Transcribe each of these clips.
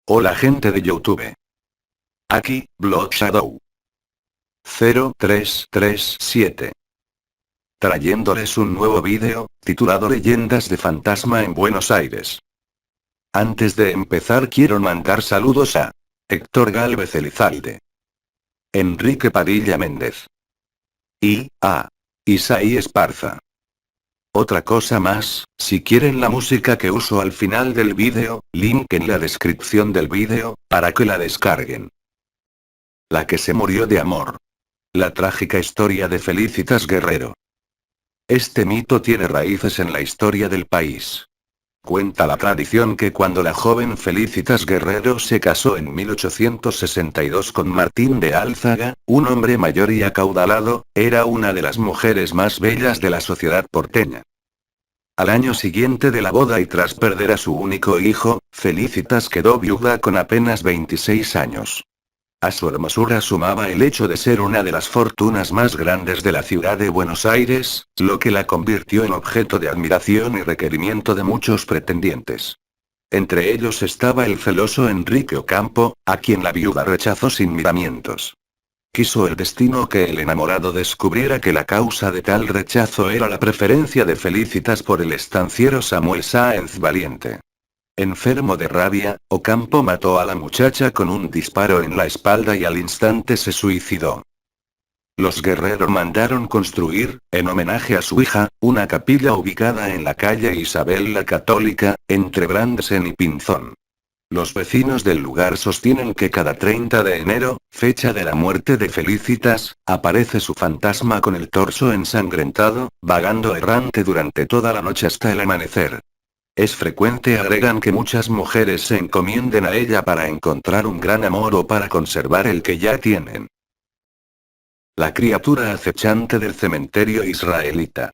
Hola gente de YouTube. Aquí, Blood Shadow 0337. Trayéndoles un nuevo vídeo, titulado Leyendas de Fantasma en Buenos Aires. Antes de empezar quiero mandar saludos a Héctor Gálvez Elizalde, Enrique Padilla Méndez y a Isaí Esparza. Otra cosa más, si quieren la música que uso al final del vídeo, link en la descripción del vídeo, para que la descarguen. La que se murió de amor. La trágica historia de Felicitas Guerrero. Este mito tiene raíces en la historia del país. Cuenta la tradición que cuando la joven Felicitas Guerrero se casó en 1862 con Martín de Álzaga, un hombre mayor y acaudalado, era una de las mujeres más bellas de la sociedad porteña. Al año siguiente de la boda y tras perder a su único hijo, Felicitas quedó viuda con apenas 26 años. A su hermosura sumaba el hecho de ser una de las fortunas más grandes de la ciudad de Buenos Aires, lo que la convirtió en objeto de admiración y requerimiento de muchos pretendientes. Entre ellos estaba el celoso Enrique Ocampo, a quien la viuda rechazó sin miramientos. Quiso el destino que el enamorado descubriera que la causa de tal rechazo era la preferencia de Felicitas por el estanciero Samuel Sáenz Valiente. Enfermo de rabia, Ocampo mató a la muchacha con un disparo en la espalda y al instante se suicidó. Los Guerrero mandaron construir, en homenaje a su hija, una capilla ubicada en la calle Isabel la Católica, entre Brandsen y Pinzón. Los vecinos del lugar sostienen que cada 30 de enero, fecha de la muerte de Felicitas, aparece su fantasma con el torso ensangrentado, vagando errante durante toda la noche hasta el amanecer. Es frecuente, agregan, que muchas mujeres se encomienden a ella para encontrar un gran amor o para conservar el que ya tienen. La criatura acechante del cementerio israelita.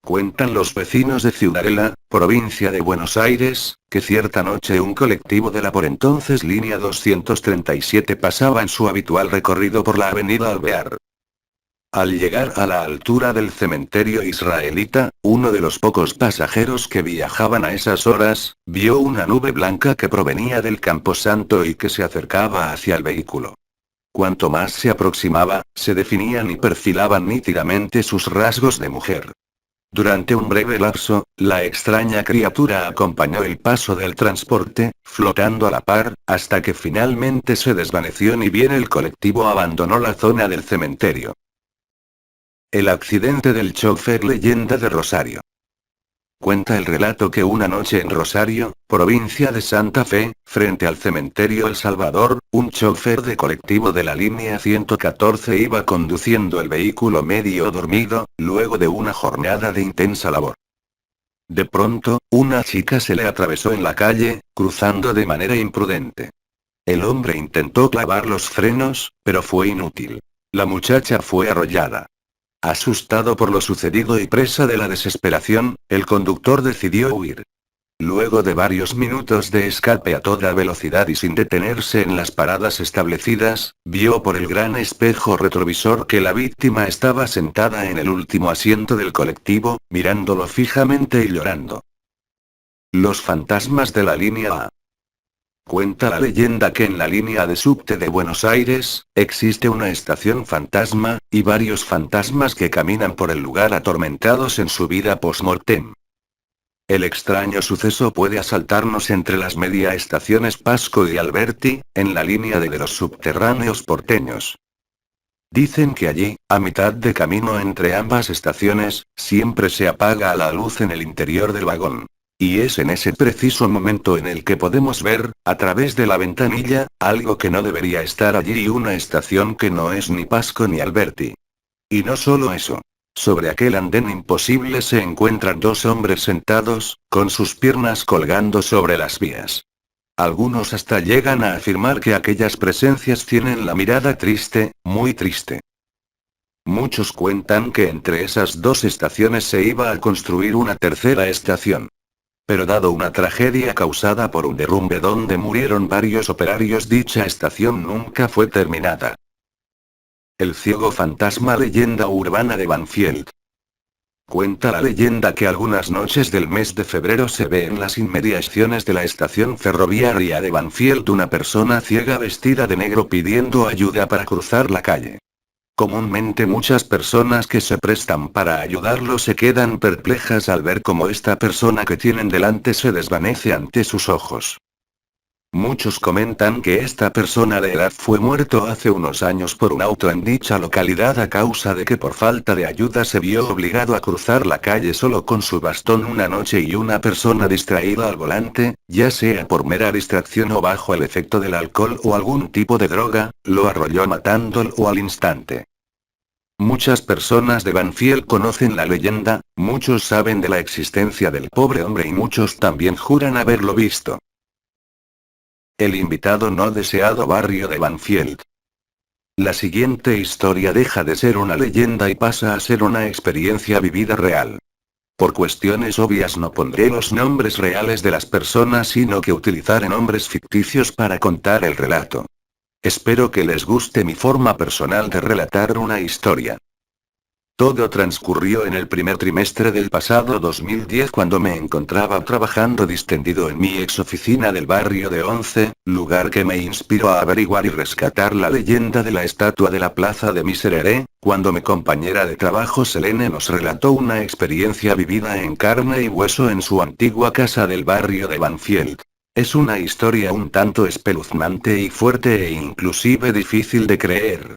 Cuentan los vecinos de Ciudadela, provincia de Buenos Aires, que cierta noche un colectivo de la por entonces línea 237 pasaba en su habitual recorrido por la avenida Alvear. Al llegar a la altura del cementerio israelita, uno de los pocos pasajeros que viajaban a esas horas, vio una nube blanca que provenía del camposanto y que se acercaba hacia el vehículo. Cuanto más se aproximaba, se definían y perfilaban nítidamente sus rasgos de mujer. Durante un breve lapso, la extraña criatura acompañó el paso del transporte, flotando a la par, hasta que finalmente se desvaneció ni bien el colectivo abandonó la zona del cementerio. El accidente del chofer. Leyenda de Rosario. Cuenta el relato que una noche en Rosario, provincia de Santa Fe, frente al cementerio El Salvador, un chofer de colectivo de la línea 114 iba conduciendo el vehículo medio dormido, luego de una jornada de intensa labor. De pronto, una chica se le atravesó en la calle, cruzando de manera imprudente. El hombre intentó clavar los frenos, pero fue inútil. La muchacha fue arrollada. Asustado por lo sucedido y presa de la desesperación, el conductor decidió huir. Luego de varios minutos de escape a toda velocidad y sin detenerse en las paradas establecidas, vio por el gran espejo retrovisor que la víctima estaba sentada en el último asiento del colectivo, mirándolo fijamente y llorando. Los fantasmas de la línea A. Cuenta la leyenda que en la línea de subte de Buenos Aires, existe una estación fantasma, y varios fantasmas que caminan por el lugar atormentados en su vida post-mortem. El extraño suceso puede asaltarnos entre las media estaciones Pasco y Alberti, en la línea de los subterráneos porteños. Dicen que allí, a mitad de camino entre ambas estaciones, siempre se apaga la luz en el interior del vagón. Y es en ese preciso momento en el que podemos ver, a través de la ventanilla, algo que no debería estar allí y una estación que no es ni Pasco ni Alberti. Y no solo eso. Sobre aquel andén imposible se encuentran dos hombres sentados, con sus piernas colgando sobre las vías. Algunos hasta llegan a afirmar que aquellas presencias tienen la mirada triste, muy triste. Muchos cuentan que entre esas dos estaciones se iba a construir una tercera estación. Pero dado una tragedia causada por un derrumbe donde murieron varios operarios, dicha estación nunca fue terminada. El ciego fantasma. Leyenda urbana de Banfield. Cuenta la leyenda que algunas noches del mes de febrero se ve en las inmediaciones de la estación ferroviaria de Banfield una persona ciega vestida de negro pidiendo ayuda para cruzar la calle. Comúnmente muchas personas que se prestan para ayudarlo se quedan perplejas al ver cómo esta persona que tienen delante se desvanece ante sus ojos. Muchos comentan que esta persona de edad fue muerto hace unos años por un auto en dicha localidad a causa de que por falta de ayuda se vio obligado a cruzar la calle solo con su bastón una noche y una persona distraída al volante, ya sea por mera distracción o bajo el efecto del alcohol o algún tipo de droga, lo arrolló matándolo al instante. Muchas personas de Banfield conocen la leyenda, muchos saben de la existencia del pobre hombre y muchos también juran haberlo visto. El invitado no deseado barrio de Banfield. La siguiente historia deja de ser una leyenda y pasa a ser una experiencia vivida real. Por cuestiones obvias no pondré los nombres reales de las personas sino que utilizaré nombres ficticios para contar el relato. Espero que les guste mi forma personal de relatar una historia. Todo transcurrió en el primer trimestre del pasado 2010 cuando me encontraba trabajando distendido en mi ex oficina del barrio de Once, lugar que me inspiró a averiguar y rescatar la leyenda de la estatua de la plaza de Miserere, cuando mi compañera de trabajo Selene nos relató una experiencia vivida en carne y hueso en su antigua casa del barrio de Banfield. Es una historia un tanto espeluznante y fuerte e inclusive difícil de creer.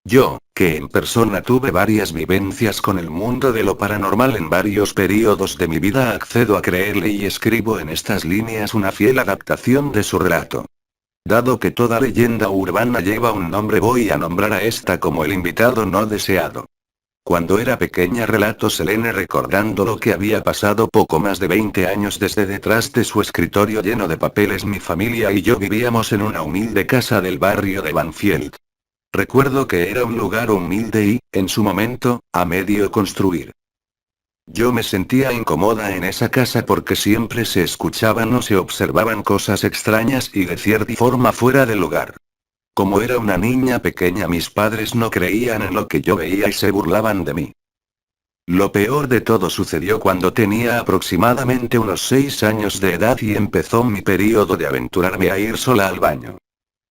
Yo, que en persona tuve varias vivencias con el mundo de lo paranormal en varios periodos de mi vida, accedo a creerle y escribo en estas líneas una fiel adaptación de su relato. Dado que toda leyenda urbana lleva un nombre, voy a nombrar a esta como el invitado no deseado. Cuando era pequeña, relató Selene recordando lo que había pasado poco más de 20 años desde detrás de su escritorio lleno de papeles. Mi familia y yo vivíamos en una humilde casa del barrio de Banfield. Recuerdo que era un lugar humilde y, en su momento, a medio construir. Yo me sentía incómoda en esa casa porque siempre se escuchaban o se observaban cosas extrañas y de cierta forma fuera de lugar. Como era una niña pequeña, mis padres no creían en lo que yo veía y se burlaban de mí. Lo peor de todo sucedió cuando tenía aproximadamente unos 6 años de edad y empezó mi periodo de aventurarme a ir sola al baño.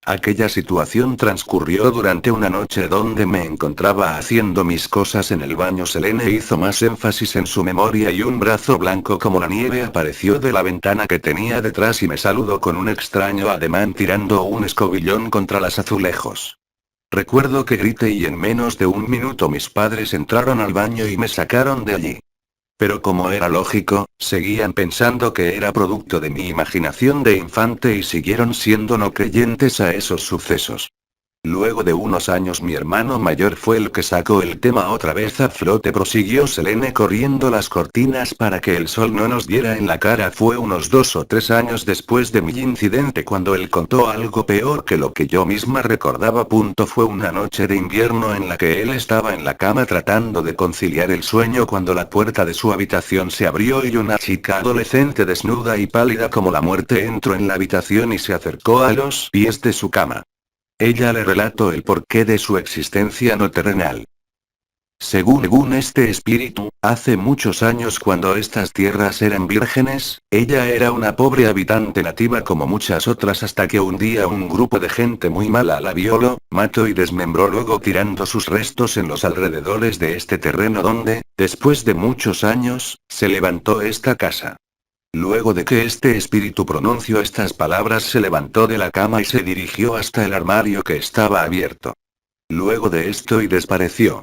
Aquella situación transcurrió durante una noche donde me encontraba haciendo mis cosas en el baño. Selene hizo más énfasis en su memoria y un brazo blanco como la nieve apareció de la ventana que tenía detrás y me saludó con un extraño ademán tirando un escobillón contra los azulejos. Recuerdo que grité y en menos de un minuto mis padres entraron al baño y me sacaron de allí. Pero como era lógico, seguían pensando que era producto de mi imaginación de infante y siguieron siendo no creyentes a esos sucesos. Luego de unos años mi hermano mayor fue el que sacó el tema otra vez a flote, prosiguió Selene corriendo las cortinas para que el sol no nos diera en la cara. Fue unos 2 o 3 años después de mi incidente cuando él contó algo peor que lo que yo misma recordaba. Fue una noche de invierno en la que él estaba en la cama tratando de conciliar el sueño cuando la puerta de su habitación se abrió y una chica adolescente desnuda y pálida como la muerte entró en la habitación y se acercó a los pies de su cama. Ella le relató el porqué de su existencia no terrenal. Según este espíritu, hace muchos años cuando estas tierras eran vírgenes, ella era una pobre habitante nativa como muchas otras hasta que un día un grupo de gente muy mala la violó, mató y desmembró, luego tirando sus restos en los alrededores de este terreno donde, después de muchos años, se levantó esta casa. Luego de que este espíritu pronunció estas palabras, se levantó de la cama y se dirigió hasta el armario que estaba abierto. Luego de esto y desapareció.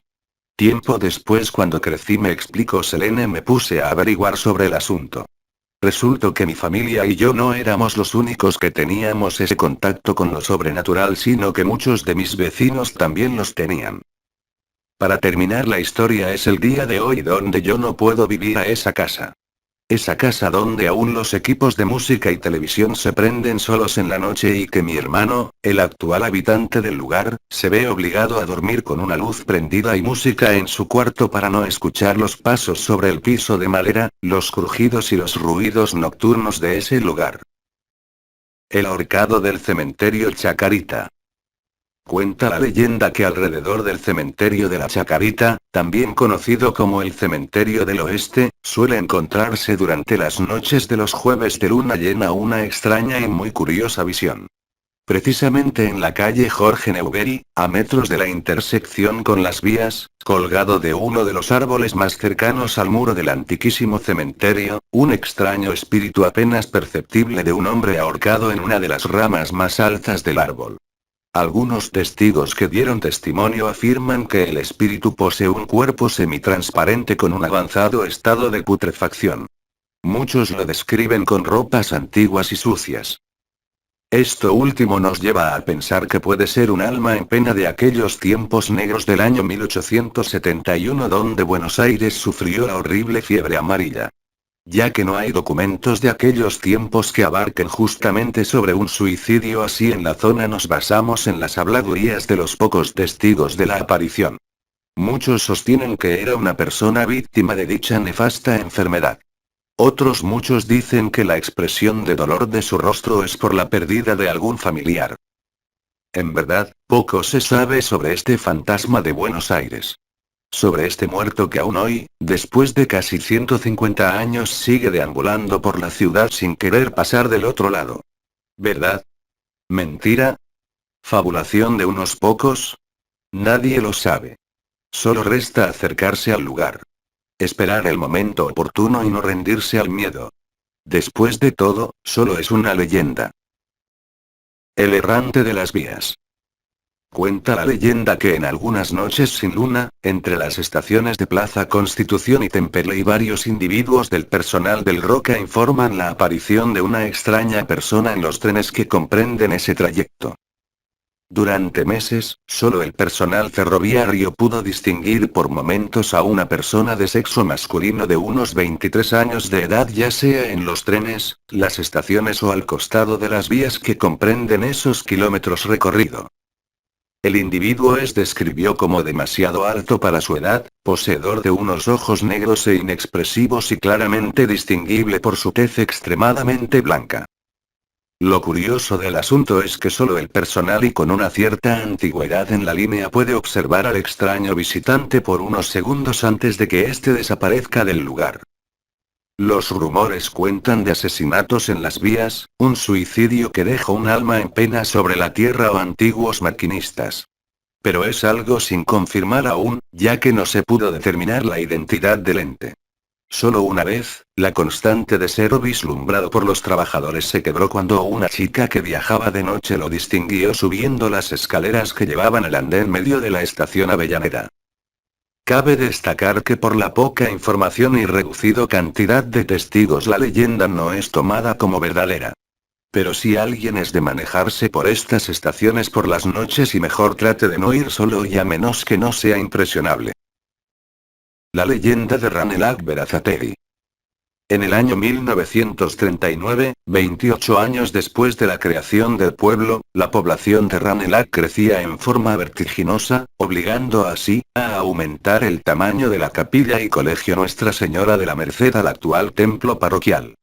Tiempo después, cuando crecí, me explicó Selene, me puse a averiguar sobre el asunto. Resultó que mi familia y yo no éramos los únicos que teníamos ese contacto con lo sobrenatural, sino que muchos de mis vecinos también los tenían. Para terminar la historia, es el día de hoy donde yo no puedo vivir a esa casa. Esa casa donde aún los equipos de música y televisión se prenden solos en la noche y que mi hermano, el actual habitante del lugar, se ve obligado a dormir con una luz prendida y música en su cuarto para no escuchar los pasos sobre el piso de madera, los crujidos y los ruidos nocturnos de ese lugar. El ahorcado del cementerio Chacarita. Cuenta la leyenda que alrededor del cementerio de la Chacarita, también conocido como el Cementerio del Oeste, suele encontrarse durante las noches de los jueves de luna llena una extraña y muy curiosa visión. Precisamente en la calle Jorge Newbery, a metros de la intersección con las vías, colgado de uno de los árboles más cercanos al muro del antiquísimo cementerio, un extraño espíritu apenas perceptible de un hombre ahorcado en una de las ramas más altas del árbol. Algunos testigos que dieron testimonio afirman que el espíritu posee un cuerpo semitransparente con un avanzado estado de putrefacción. Muchos lo describen con ropas antiguas y sucias. Esto último nos lleva a pensar que puede ser un alma en pena de aquellos tiempos negros del año 1871 donde Buenos Aires sufrió la horrible fiebre amarilla. Ya que no hay documentos de aquellos tiempos que abarquen justamente sobre un suicidio así en la zona, nos basamos en las habladurías de los pocos testigos de la aparición. Muchos sostienen que era una persona víctima de dicha nefasta enfermedad. Otros muchos dicen que la expresión de dolor de su rostro es por la pérdida de algún familiar. En verdad, poco se sabe sobre este fantasma de Buenos Aires. Sobre este muerto que aún hoy, después de casi 150 años, sigue deambulando por la ciudad sin querer pasar del otro lado. ¿Verdad? ¿Mentira? ¿Fabulación de unos pocos? Nadie lo sabe. Solo resta acercarse al lugar. Esperar el momento oportuno y no rendirse al miedo. Después de todo, solo es una leyenda. El errante de las vías. Cuenta la leyenda que en algunas noches sin luna, entre las estaciones de Plaza Constitución y Temperley, varios individuos del personal del Roca informan la aparición de una extraña persona en los trenes que comprenden ese trayecto. Durante meses, solo el personal ferroviario pudo distinguir por momentos a una persona de sexo masculino de unos 23 años de edad, ya sea en los trenes, las estaciones o al costado de las vías que comprenden esos kilómetros recorrido. El individuo es describió como demasiado alto para su edad, poseedor de unos ojos negros e inexpresivos y claramente distinguible por su tez extremadamente blanca. Lo curioso del asunto es que solo el personal y con una cierta antigüedad en la línea puede observar al extraño visitante por unos segundos antes de que éste desaparezca del lugar. Los rumores cuentan de asesinatos en las vías, un suicidio que deja un alma en pena sobre la tierra o antiguos maquinistas. Pero es algo sin confirmar aún, ya que no se pudo determinar la identidad del ente. Solo una vez, la constante de ser vislumbrado por los trabajadores se quebró cuando una chica que viajaba de noche lo distinguió subiendo las escaleras que llevaban al andén medio de la estación Avellaneda. Cabe destacar que por la poca información y reducido cantidad de testigos la leyenda no es tomada como verdadera. Pero si alguien es de manejarse por estas estaciones por las noches, y mejor trate de no ir solo y a menos que no sea impresionable. La leyenda de Ranelagh Verazategui. En el año 1939, 28 años después de la creación del pueblo, la población de Ranelagh crecía en forma vertiginosa, obligando así a aumentar el tamaño de la capilla y colegio Nuestra Señora de la Merced al actual templo parroquial.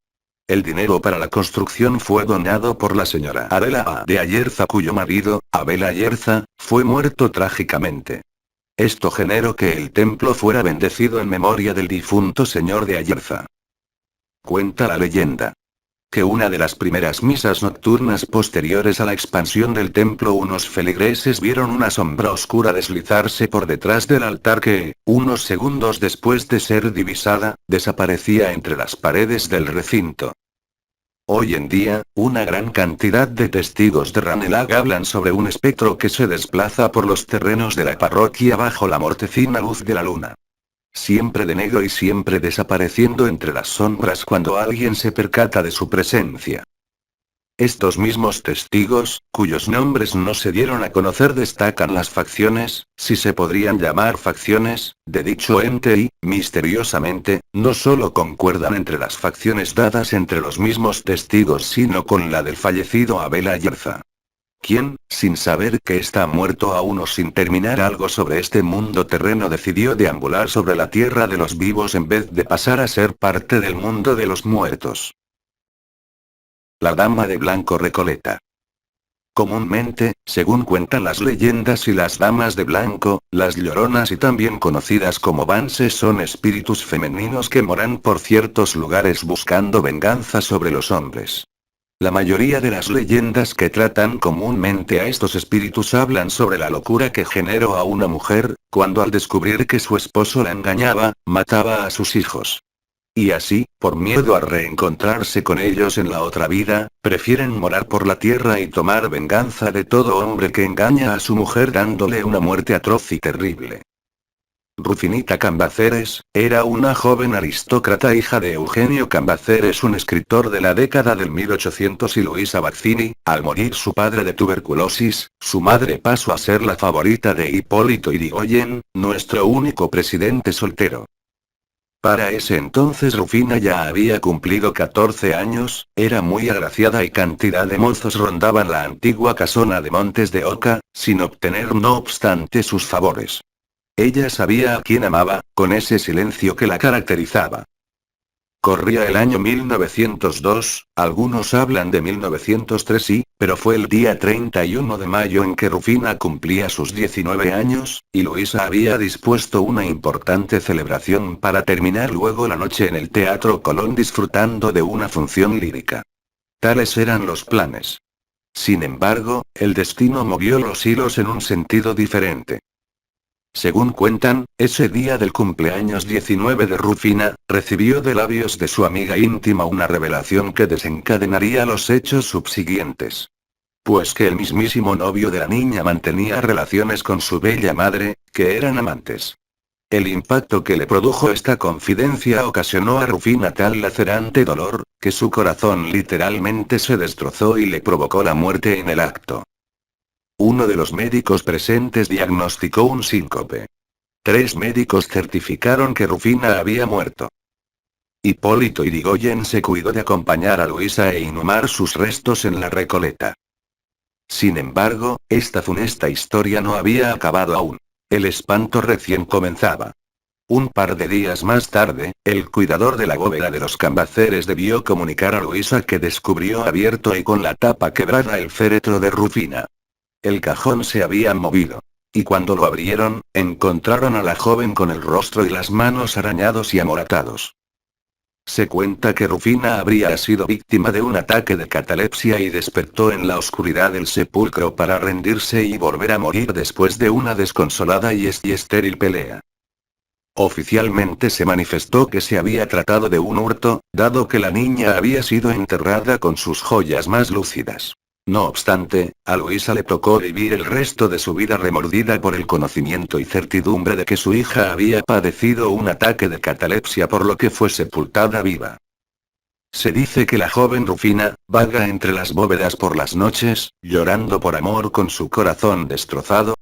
El dinero para la construcción fue donado por la señora Adela A. de Ayerza, cuyo marido, Abel Ayerza, fue muerto trágicamente. Esto generó que el templo fuera bendecido en memoria del difunto señor de Ayerza. Cuenta la leyenda que una de las primeras misas nocturnas posteriores a la expansión del templo, unos feligreses vieron una sombra oscura deslizarse por detrás del altar que, unos segundos después de ser divisada, desaparecía entre las paredes del recinto. Hoy en día, una gran cantidad de testigos de Ranelagh hablan sobre un espectro que se desplaza por los terrenos de la parroquia bajo la mortecina luz de la luna. Siempre de negro y siempre desapareciendo entre las sombras cuando alguien se percata de su presencia. Estos mismos testigos, cuyos nombres no se dieron a conocer, destacan las facciones, si se podrían llamar facciones, de dicho ente y, misteriosamente, no solo concuerdan entre las facciones dadas entre los mismos testigos sino con la del fallecido Abel Ayerza. Quien, sin saber que está muerto aún o sin terminar algo sobre este mundo terreno, decidió deambular sobre la tierra de los vivos en vez de pasar a ser parte del mundo de los muertos. La dama de blanco Recoleta. Comúnmente, según cuentan las leyendas y las damas de blanco, las lloronas y también conocidas como banses son espíritus femeninos que moran por ciertos lugares buscando venganza sobre los hombres. La mayoría de las leyendas que tratan comúnmente a estos espíritus hablan sobre la locura que generó a una mujer, cuando al descubrir que su esposo la engañaba, mataba a sus hijos. Y así, por miedo a reencontrarse con ellos en la otra vida, prefieren morar por la tierra y tomar venganza de todo hombre que engaña a su mujer dándole una muerte atroz y terrible. Rufinita Cambaceres, era una joven aristócrata hija de Eugenio Cambaceres, un escritor de la década del 1800, y Luisa Bazzini. Al morir su padre de tuberculosis, su madre pasó a ser la favorita de Hipólito Yrigoyen, nuestro único presidente soltero. Para ese entonces Rufina ya había cumplido 14 años, era muy agraciada y cantidad de mozos rondaban la antigua casona de Montes de Oca, sin obtener no obstante sus favores. Ella sabía a quién amaba, con ese silencio que la caracterizaba. Corría el año 1902, algunos hablan de 1903 pero fue el día 31 de mayo en que Rufina cumplía sus 19 años, y Luisa había dispuesto una importante celebración para terminar luego la noche en el Teatro Colón disfrutando de una función lírica. Tales eran los planes. Sin embargo, el destino movió los hilos en un sentido diferente. Según cuentan, ese día del cumpleaños 19 de Rufina, recibió de labios de su amiga íntima una revelación que desencadenaría los hechos subsiguientes. Pues que el mismísimo novio de la niña mantenía relaciones con su bella madre, que eran amantes. El impacto que le produjo esta confidencia ocasionó a Rufina tal lacerante dolor, que su corazón literalmente se destrozó y le provocó la muerte en el acto. Uno de los médicos presentes diagnosticó un síncope. 3 médicos certificaron que Rufina había muerto. Hipólito Yrigoyen se cuidó de acompañar a Luisa e inhumar sus restos en la Recoleta. Sin embargo, esta funesta historia no había acabado aún. El espanto recién comenzaba. Un par de días más tarde, el cuidador de la bóveda de los Cambaceres debió comunicar a Luisa que descubrió abierto y con la tapa quebrada el féretro de Rufina. El cajón se había movido. Y cuando lo abrieron, encontraron a la joven con el rostro y las manos arañados y amoratados. Se cuenta que Rufina habría sido víctima de un ataque de catalepsia y despertó en la oscuridad del sepulcro para rendirse y volver a morir después de una desconsolada y estéril pelea. Oficialmente se manifestó que se había tratado de un hurto, dado que la niña había sido enterrada con sus joyas más lúcidas. No obstante, a Luisa le tocó vivir el resto de su vida remordida por el conocimiento y certidumbre de que su hija había padecido un ataque de catalepsia, por lo que fue sepultada viva. Se dice que la joven Rufina, vaga entre las bóvedas por las noches, llorando por amor con su corazón destrozado,